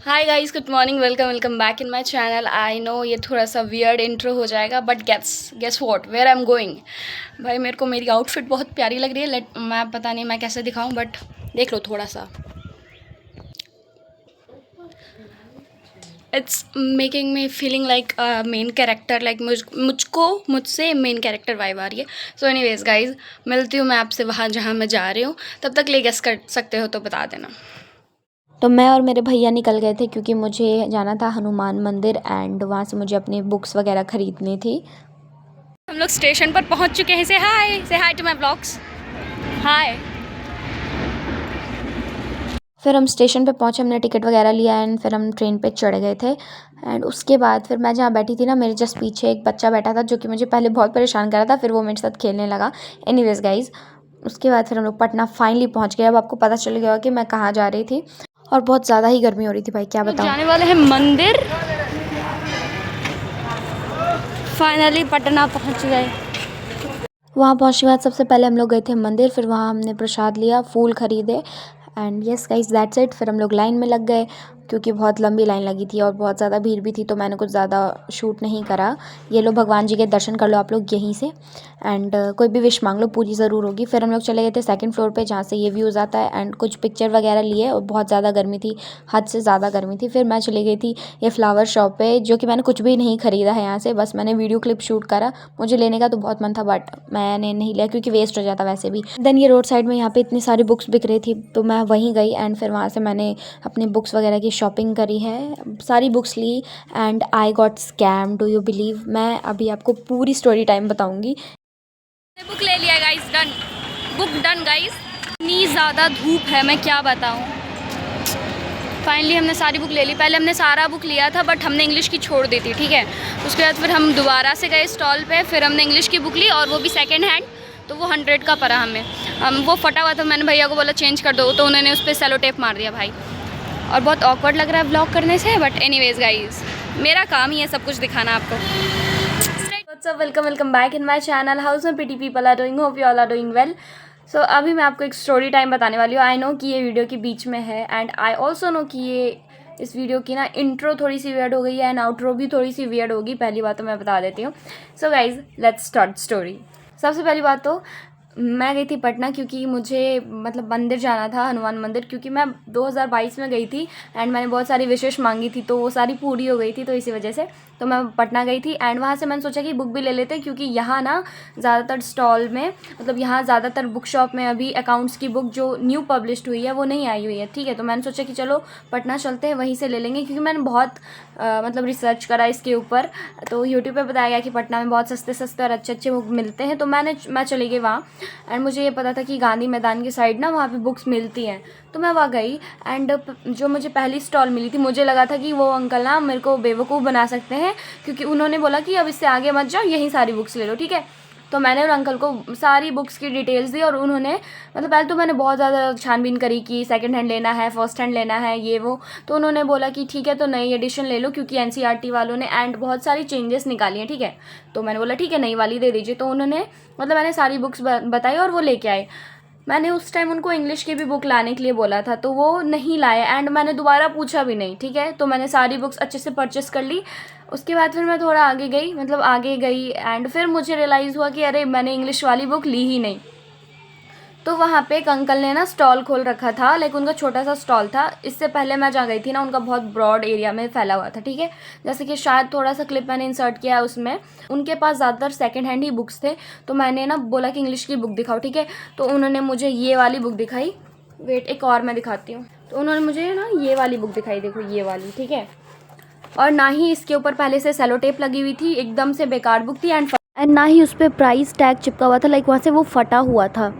Hi guys, good morning. Welcome back in my channel. I know ये थोड़ा सा weird intro हो जाएगा, but guess what, where I am going. भाई मेरे को मेरी आउटफिट बहुत प्यारी लग रही है। मैं पता नहीं मैं कैसे दिखाऊं, बट देख लो थोड़ा सा। It's making me feeling like main character, like मुझसे मेन कैरेक्टर वाइब आ रही है। सो एनीवेज गाइज, मिलती हूँ मैं आपसे वहाँ जहाँ मैं जा रही हूँ। तब तक ले गेस कर सकते हो तो बता देना। तो मैं और मेरे भैया निकल गए थे क्योंकि मुझे जाना था हनुमान मंदिर एंड वहाँ से मुझे अपनी बुक्स वगैरह ख़रीदनी थी। हम लोग स्टेशन पर पहुँच चुके हैं। से हाय टू माई ब्लॉग्स। हाय। फिर हम स्टेशन पे पहुँचे, हमने टिकट वगैरह लिया एंड फिर हम ट्रेन पे चढ़ गए थे। एंड उसके बाद फिर मैं जहाँ बैठी थी ना, मेरे जस्ट पीछे एक बच्चा बैठा था जो कि मुझे पहले बहुत परेशान कर रहा था, फिर वो मेरे साथ खेलने लगा। एनीवेज गाइज, उसके बाद फिर हम लोग पटना फाइनली पहुँच गए। अब आपको पता चल गया कि मैं कहाँ जा रही थी, और बहुत ज़्यादा ही गर्मी हो रही थी भाई, क्या लोग बताऊँ। जाने वाले हैं मंदिर। फाइनली पटना पहुंच गए। वहाँ पहुँचने के बाद सबसे पहले हम लोग गए थे मंदिर, फिर वहाँ हमने प्रसाद लिया, फूल खरीदे and yes guys that's it. फिर हम लोग लाइन में लग गए क्योंकि बहुत लंबी लाइन लगी थी और बहुत ज़्यादा भीड़ भी थी, तो मैंने कुछ ज़्यादा शूट नहीं करा। ये लो भगवान जी के दर्शन कर लो आप लोग यहीं से एंड कोई भी विश मांग लो, पूरी ज़रूर होगी। फिर हम लोग चले गए थे सेकंड फ्लोर पे जहाँ से ये व्यूज़ आता है एंड कुछ पिक्चर वगैरह लिए, और बहुत ज़्यादा गर्मी थी, हद से ज़्यादा गर्मी थी। फिर मैं चली गई थी ये फ्लावर शॉप पे, जो कि मैंने कुछ भी नहीं ख़रीदा है यहाँ से, बस मैंने वीडियो क्लिप शूट करा। मुझे लेने का तो बहुत मन था बट मैंने नहीं लिया क्योंकि वेस्ट हो जाता वैसे भी। देन ये रोड साइड में यहाँ पे इतनी सारी बुक्स बिक रही थी, तो मैं वहीं गई एंड फिर वहाँ से मैंने अपनी बुक्स वगैरह की शॉपिंग करी है, सारी बुक्स ली and I got scam, do you believe. मैं अभी आपको पूरी स्टोरी टाइम बताऊँगी। बुक ले लिया guys, done. Book done guys. इतनी ज़्यादा धूप है, मैं क्या बताऊँ। फाइनली हमने सारी बुक ले ली। पहले हमने सारा बुक लिया था बट हमने इंग्लिश की छोड़ दी थी, ठीक है। उसके बाद फिर हम दोबारा से गए स्टॉल पे, फिर हमने इंग्लिश की बुक ली और वो भी सेकेंड हैंड। तो वो 100 का पड़ा हमें। वो फटा हुआ था, मैंने भैया को बोला चेंज कर दो, तो उन्होंने उस पर सेलो टेप मार दिया भाई। और बहुत ऑकवर्ड लग रहा है ब्लॉग करने से, बट एनीवेज गाइस, मेरा काम ही है सब कुछ दिखाना आपको। What's up, welcome back in my channel. How's में pity people are doing, hope you all are doing well. So अभी मैं आपको एक स्टोरी टाइम बताने वाली हूँ। आई नो कि ये वीडियो के बीच में है एंड आई ऑल्सो नो कि ये इस वीडियो की ना इंट्रो थोड़ी सी वियर्ड हो गई है एंड आउट्रो भी थोड़ी सी वियर्ड होगी। पहली बात तो मैं बता देती हूँ। So guys, let's start story. सबसे पहली बात तो मैं गई थी पटना क्योंकि मुझे मतलब मंदिर जाना था, हनुमान मंदिर, क्योंकि मैं 2022 में गई थी एंड मैंने बहुत सारी विशेष मांगी थी, तो वो सारी पूरी हो गई थी, तो इसी वजह से तो मैं पटना गई थी। एंड वहाँ से मैंने सोचा कि बुक भी ले लेते हैं क्योंकि यहाँ ना ज़्यादातर स्टॉल में, मतलब यहाँ ज़्यादातर बुक शॉप में अभी अकाउंट्स की बुक जो न्यू पब्लिश्ड हुई है वो नहीं आई हुई है, ठीक है। तो मैंने सोचा कि चलो पटना चलते हैं, वहीं से ले लेंगे, क्योंकि मैंने बहुत मतलब रिसर्च करा इसके ऊपर। तो यूट्यूब पे बताया गया कि पटना में बहुत सस्ते सस्ते और अच्छे अच्छे बुक मिलते हैं, तो मैं चली गई वहाँ। एंड मुझे ये पता था कि गांधी मैदान की साइड ना वहाँ पे बुक्स मिलती हैं, तो मैं वहाँ गई। एंड जो मुझे पहली स्टॉल मिली थी, मुझे लगा था कि वो अंकल ना मेरे को बेवकूफ़ बना सकते हैं, क्योंकि उन्होंने बोला कि अब इससे आगे मत जाओ, यहीं सारी बुक्स ले लो, ठीक है। तो मैंने उन अंकल को सारी बुक्स की डिटेल्स दी और उन्होंने, मतलब पहले तो मैंने बहुत ज़्यादा छानबीन करी कि सेकंड हैंड लेना है, फर्स्ट हैंड लेना है, ये वो। तो उन्होंने बोला कि ठीक है, तो नई एडिशन ले लो क्योंकि एनसीईआरटी वालों ने एंड बहुत सारी चेंजेस निकाली हैं, ठीक है। तो मैंने बोला ठीक है, नई वाली दे दीजिए। तो उन्होंने, मतलब मैंने सारी बुक्स बताई और वो लेके आए। मैंने उस टाइम उनको इंग्लिश की भी बुक लाने के लिए बोला था, तो वो नहीं लाए एंड मैंने दोबारा पूछा भी नहीं, ठीक है। तो मैंने सारी बुक्स अच्छे से परचेस कर ली। उसके बाद फिर मैं थोड़ा आगे गई, मतलब आगे गई एंड फिर मुझे रियलाइज़ हुआ कि अरे मैंने इंग्लिश वाली बुक ली ही नहीं। तो वहाँ पे एक अंकल ने ना स्टॉल खोल रखा था, लाइक उनका छोटा सा स्टॉल था। इससे पहले मैं जहाँ गई थी ना, उनका बहुत ब्रॉड एरिया में फैला हुआ था, ठीक है। जैसे कि शायद थोड़ा सा क्लिप मैंने इंसर्ट किया है उसमें। उनके पास ज़्यादातर सेकंड हैंड ही बुक्स थे, तो मैंने ना बोला कि इंग्लिश की बुक दिखाओ, ठीक है। तो उन्होंने मुझे ये वाली बुक दिखाई। वेट, एक और मैं दिखाती हूँ। तो उन्होंने मुझे ना ये वाली बुक दिखाई, देखो ये वाली, ठीक है। और ना ही इसके ऊपर पहले से सेलो टेप लगी हुई थी, एकदम से बेकार बुक थी एंड ना ही उस पर प्राइस टैग चिपका हुआ था, लाइक वहाँ से वो फटा हुआ था।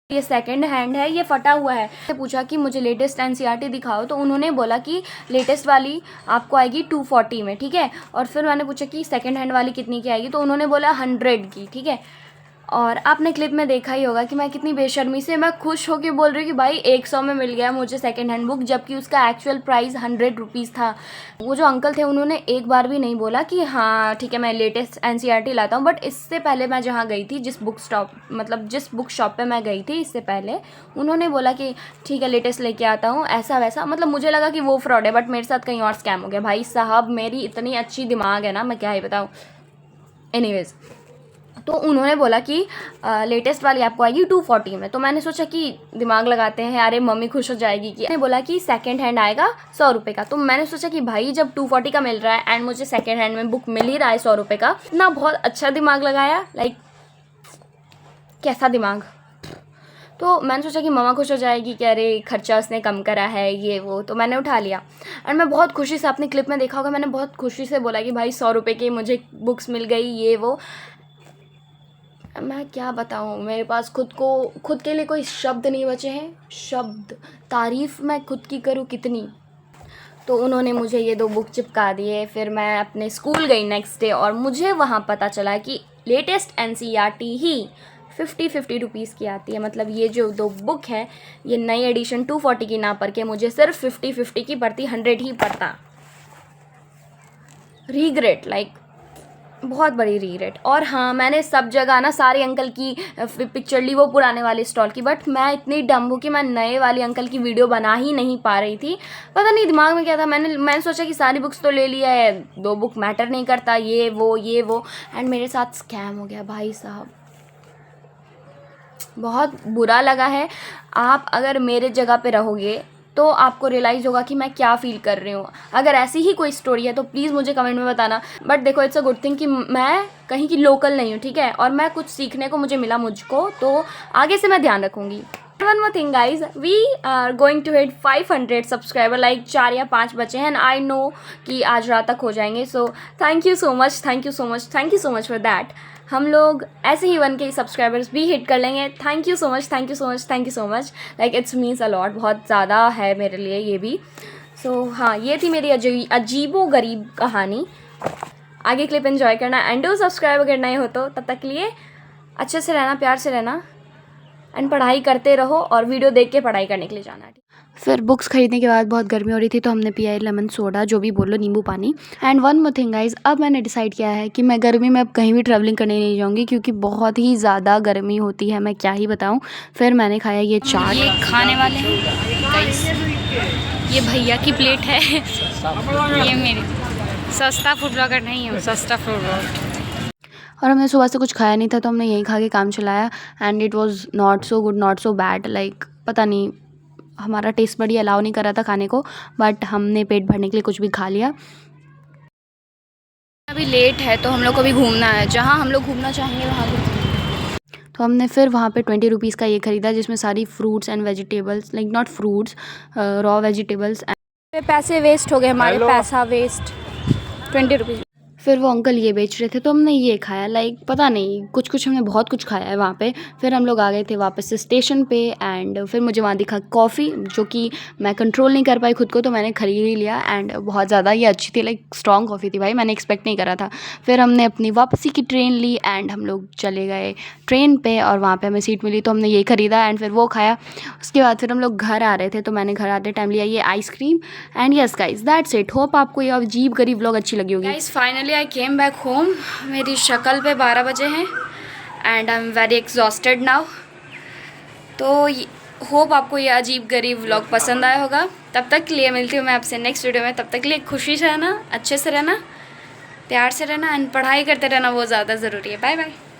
ये सेकंड हैंड है, ये फटा हुआ है। मैंने पूछा कि मुझे लेटेस्ट एनसीईआरटी दिखाओ, तो उन्होंने बोला कि लेटेस्ट वाली आपको आएगी 240 में, ठीक है। और फिर मैंने पूछा कि सेकंड हैंड वाली कितनी की आएगी, तो उन्होंने बोला 100 की, ठीक है। और आपने क्लिप में देखा ही होगा कि मैं कितनी बेशर्मी से मैं खुश होकर बोल रही हूँ कि भाई 100 में मिल गया मुझे सेकेंड हैंड बुक, जबकि उसका एक्चुअल प्राइस 100 रुपीज़ था। वो जो अंकल थे उन्होंने एक बार भी नहीं बोला कि हाँ ठीक है मैं लेटेस्ट NCERT लाता हूँ। बट इससे पहले मैं जहाँ गई थी, जिस बुक शॉप पे मैं गई थी, इससे पहले उन्होंने बोला कि ठीक है लेटेस्ट लेके आता हूँ, ऐसा वैसा। मतलब मुझे लगा कि वो फ्रॉड है, बट मेरे साथ कहीं और स्कैम हो गया। भाई साहब मेरी इतनी अच्छी दिमाग है ना, मैं क्या ही बताऊँ। एनीवेज़, तो उन्होंने बोला कि लेटेस्ट वाली आपको आएगी 240 में। तो मैंने सोचा कि दिमाग लगाते हैं, अरे मम्मी खुश हो जाएगी। कि मैंने बोला कि सेकंड हैंड आएगा 100 रुपये का। तो मैंने सोचा कि भाई जब 240 का मिल रहा है एंड मुझे सेकंड हैंड में बुक मिल ही रहा है 100 रुपये का, इतना बहुत अच्छा दिमाग लगाया। लाइक कैसा दिमाग। तो मैंने सोचा कि मम्मा खुश हो जाएगी कि अरे खर्चा उसने कम करा है ये वो। तो मैंने उठा लिया और मैं बहुत खुशी से, आपने क्लिप में देखा होगा, मैंने बहुत खुशी से बोला कि भाई 100 रुपये की मुझे बुक्स मिल गई ये वो। मैं क्या बताऊँ, मेरे पास खुद के लिए कोई शब्द नहीं बचे हैं। शब्द तारीफ़ मैं खुद की करूँ कितनी। तो उन्होंने मुझे ये 2 बुक चिपका दिए। फिर मैं अपने स्कूल गई नेक्स्ट डे और मुझे वहाँ पता चला कि लेटेस्ट NCERT ही 50 रुपीज़ की आती है। मतलब ये जो 2 बुक है, ये नई एडिशन 240 की ना पढ़ के मुझे सिर्फ 50 की पड़ती, 100 ही पड़ता। रीग्रेट, लाइक बहुत बड़ी रीग्रेट। और हाँ, मैंने सब जगह ना सारे अंकल की पिक्चर ली, वो पुराने वाले स्टॉल की। बट मैं इतनी डम हूँ कि मैं नए वाले अंकल की वीडियो बना ही नहीं पा रही थी। पता नहीं दिमाग में क्या था। मैंने सोचा कि सारी बुक्स तो ले लिया है, 2 बुक मैटर नहीं करता, ये वो एंड मेरे साथ स्कैम हो गया। भाई साहब बहुत बुरा लगा है। आप अगर मेरे जगह पे रहोगे तो आपको रियलाइज़ होगा कि मैं क्या फ़ील कर रही हूँ। अगर ऐसी ही कोई स्टोरी है तो प्लीज़ मुझे कमेंट में बताना। बट देखो, इट्स अ गुड थिंग कि मैं कहीं की लोकल नहीं हूँ, ठीक है, और मैं कुछ सीखने को मुझे मिला मुझको, तो आगे से मैं ध्यान रखूँगी। One more thing guys, we are going to hit 500 subscriber. Like 4 या 5 बचे हैं एंड आई नो कि आज रात तक हो जाएंगे। So thank you so much for that. हम लोग ऐसे ही 1K सब्सक्राइबर्स भी हिट कर लेंगे। Thank you so much. Like it's means a lot, बहुत ज़्यादा है मेरे लिए ये भी। सो हाँ, ये थी मेरी अजीबो गरीब कहानी। आगे क्लिप एंजॉय करना एंड डू सब्सक्राइब अगर नए हो तो। तब तक के लिए अच्छे से रहना, प्यार से रहना एंड पढ़ाई करते रहो और वीडियो देख के पढ़ाई करने के लिए जाना। फिर बुक्स खरीदने के बाद बहुत गर्मी हो रही थी तो हमने पिया लेमन सोडा, जो भी बोलो, नींबू पानी। And one more thing guys, अब मैंने डिसाइड किया है कि मैं गर्मी में अब कहीं भी ट्रैवलिंग करने नहीं जाऊँगी क्योंकि बहुत ही ज़्यादा गर्मी होती है, मैं क्या ही बताऊँ। फिर मैंने खाया ये चाट। ये खाने वाले हैं गाइस, ये भैया की प्लेट है। ये मेरी सस्ता फूड ब्लॉगर नहीं है, सस्ता फूड ब्लॉगर। और हमने सुबह से कुछ खाया नहीं था तो हमने यही खा के काम चलाया and it was not so good, not so bad. Like पता नहीं, हमारा टेस्ट बड़ी अलाउ नहीं कर रहा था खाने को, बट हमने पेट भरने के लिए कुछ भी खा लिया। अभी लेट है तो हम लोग को भी घूमना है, जहाँ हम लोग घूमना चाहेंगे वहाँ घूमेंगे। तो हमने फिर वहाँ पे 20 रुपीज़ का ये ख़रीदा जिसमें सारी fruits and vegetables, like not fruits, raw vegetables. पैसे वेस्ट हो गए हमारे, पैसा वेस्ट 20 रुपीज़। फिर वो अंकल ये बेच रहे थे तो हमने ये खाया। लाइक पता नहीं, कुछ हमने बहुत कुछ खाया है वहाँ पे। फिर हम लोग आ गए थे वापस से स्टेशन पे एंड फिर मुझे वहाँ दिखा कॉफ़ी, जो कि मैं कंट्रोल नहीं कर पाई खुद को, तो मैंने ख़रीद ही लिया। एंड बहुत ज़्यादा ये अच्छी थी, लाइक स्ट्रॉन्ग कॉफ़ी थी भाई, मैंने एक्सपेक्ट नहीं करा था। फिर हमने अपनी वापसी की ट्रेन ली एंड हम लोग चले गए ट्रेन पे और वहाँ पे हमें सीट मिली तो हमने ये ख़रीदा एंड फिर वो खाया। उसके बाद फिर हम लोग घर आ रहे थे तो मैंने घर आते टाइम लिया ये ice cream. And yes guys, that's it. Hope आपको ये अजीब गरीब व्लॉग अच्छी लगी होगी। Guys finally I came back home. मेरी शक्ल पे 12 बजे हैं and I am very exhausted now. तो होप आपको ये अजीब गरीब व्लॉग पसंद आया होगा। तब तक के लिए मिलती हूँ मैं आपसे नेक्स्ट वीडियो में। तब तक के लिए खुशी से रहना, अच्छे से रहना, प्यार से रहना एंड पढ़ाई करते रहना, वो ज़्यादा ज़रूरी है। Bye bye.